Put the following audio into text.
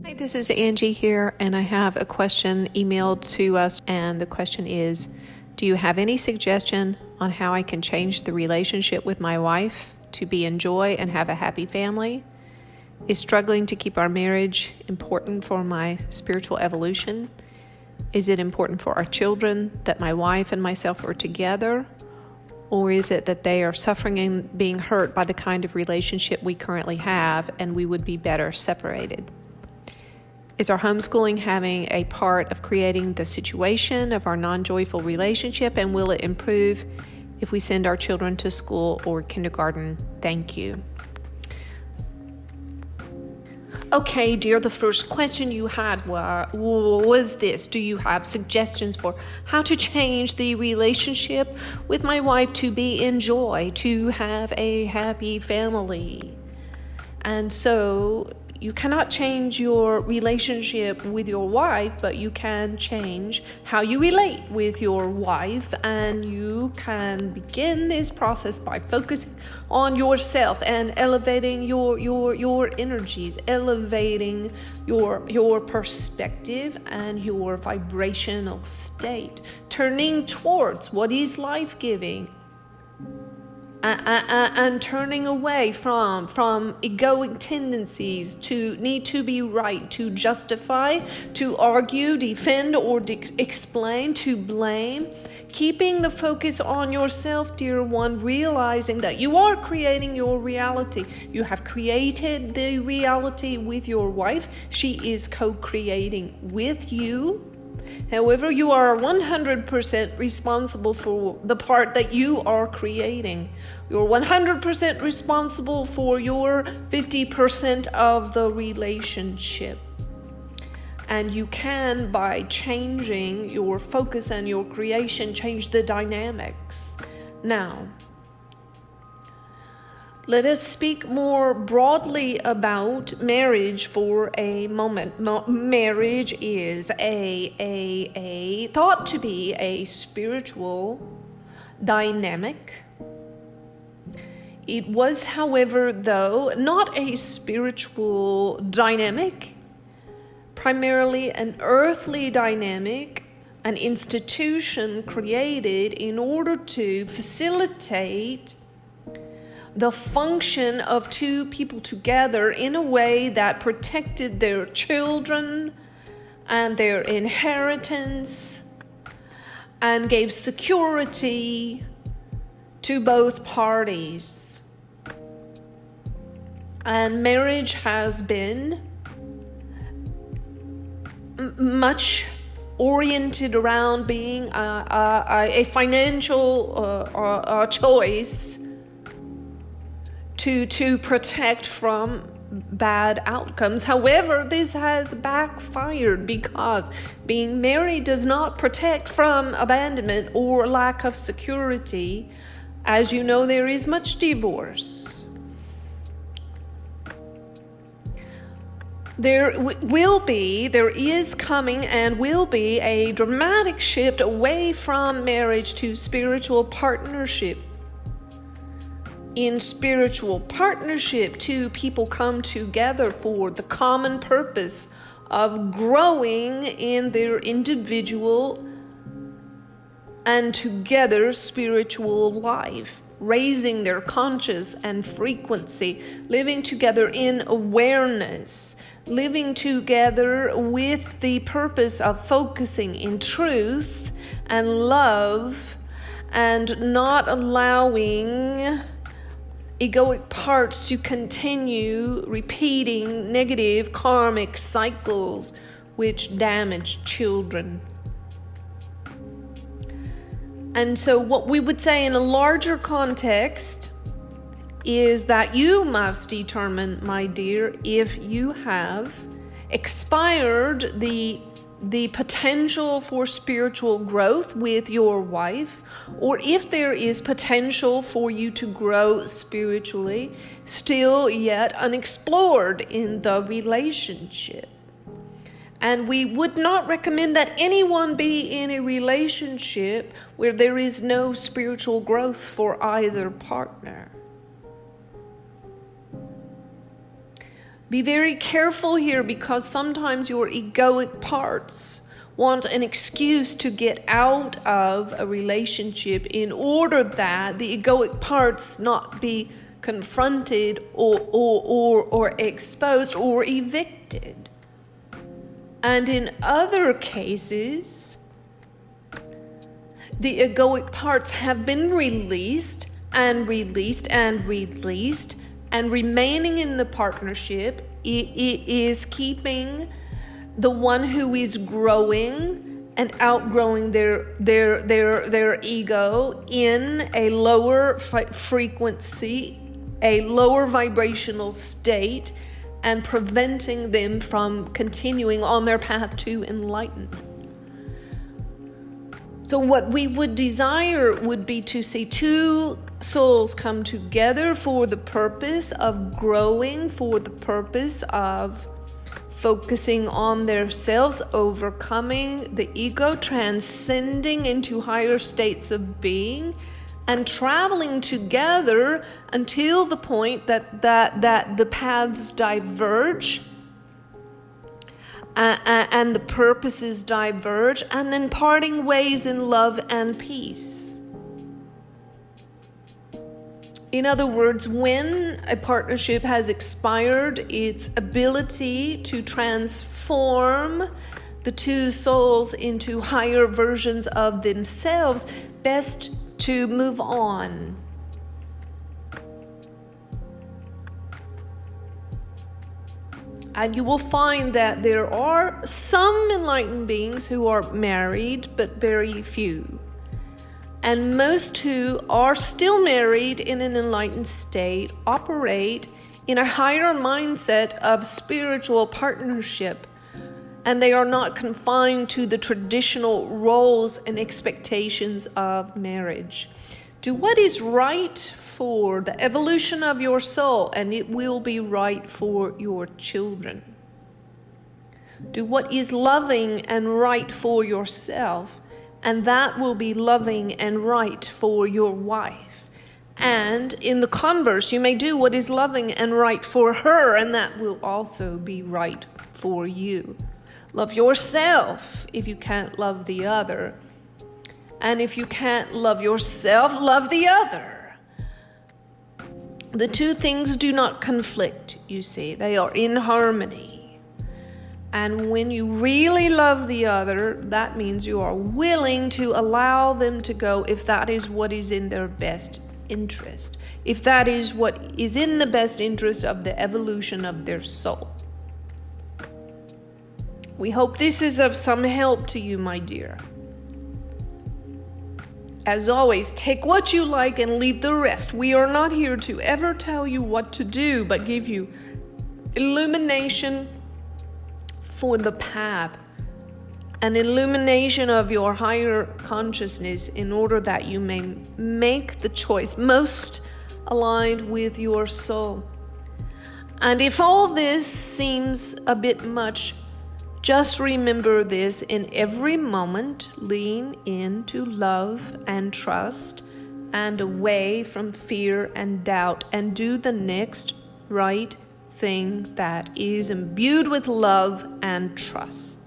Hi, this is Angie here, and I have a question emailed to us, and the question is, do you have any suggestion on how I can change the relationship with my wife to be in joy and have a happy family? Is struggling to keep our marriage important for my spiritual evolution? Is it important for our children that my wife and myself are together? Or is it that they are suffering and being hurt by the kind of relationship we currently have, and we would be better separated? Is our homeschooling having a part of creating the situation of our non-joyful relationship, and will it improve if we send our children to school or kindergarten? Thank you. Okay, dear, the first question you had was this: do you have suggestions for how to change the relationship with my wife to be in joy, to have a happy family? And so you cannot change your relationship with your wife, but you can change how you relate with your wife, and you can begin this process by focusing on yourself and elevating your energies, elevating your perspective and your vibrational state, turning towards what is life-giving. And turning away from egoic tendencies to need to be right, to justify, to argue, defend, or explain, to blame. Keeping the focus on yourself, dear one, realizing that you are creating your reality. You have created the reality with your wife. She is co-creating with you. However, you are 100% responsible for the part that you are creating. You're 100% responsible for your 50% of the relationship. And you can, by changing your focus and your creation, change the dynamics. Now, let us speak more broadly about marriage for a moment. Marriage is a thought to be a spiritual dynamic. It was, however, though, not a spiritual dynamic, primarily an earthly dynamic, an institution created in order to facilitate the function of two people together in a way that protected their children and their inheritance and gave security to both parties. And marriage has been much oriented around being a financial choice to protect from bad outcomes. However, this has backfired because being married does not protect from abandonment or lack of security. As you know, there is much divorce. There is coming and will be a dramatic shift away from marriage to spiritual partnership. In spiritual partnership, two people come together for the common purpose of growing in their individual and together spiritual life, raising their conscious and frequency, living together in awareness, living together with the purpose of focusing in truth and love, and not allowing egoic parts to continue repeating negative karmic cycles which damage children. And so what we would say in a larger context is that you must determine, my dear, if you have expired the potential for spiritual growth with your wife, or if there is potential for you to grow spiritually still yet unexplored in the relationship. And we would not recommend that anyone be in a relationship where there is no spiritual growth for either partner. Be very careful here, because sometimes your egoic parts want an excuse to get out of a relationship in order that the egoic parts not be confronted or exposed or evicted. And in other cases, the egoic parts have been released and released and released, and remaining in the partnership is keeping the one who is growing and outgrowing their ego in a lower frequency, a lower vibrational state, and preventing them from continuing on their path to enlightenment. So what we would desire would be to see two souls come together for the purpose of growing, for the purpose of focusing on themselves, overcoming the ego, transcending into higher states of being, and traveling together until the point that the paths diverge and the purposes diverge, and then parting ways in love and peace. In other words, when a partnership has expired its ability to transform the two souls into higher versions of themselves, best to move on. And you will find that there are some enlightened beings who are married, but very few. And most who are still married in an enlightened state operate in a higher mindset of spiritual partnership, and they are not confined to the traditional roles and expectations of marriage. Do what is right for the evolution of your soul, and it will be right for your children. Do what is loving and right for yourself, and that will be loving and right for your wife. And in the converse, you may do what is loving and right for her, and that will also be right for you. Love yourself if you can't love the other. And if you can't love yourself, love the other. The two things do not conflict, you see. They are in harmony. And when you really love the other, that means you are willing to allow them to go if that is what is in their best interest. If that is what is in the best interest of the evolution of their soul. We hope this is of some help to you, my dear. As always, take what you like and leave the rest. We are not here to ever tell you what to do, but give you illumination for the path, an illumination of your higher consciousness in order that you may make the choice most aligned with your soul. And if all this seems a bit much, just remember this: in every moment, lean into love and trust and away from fear and doubt, and do the next right thing that is imbued with love and trust.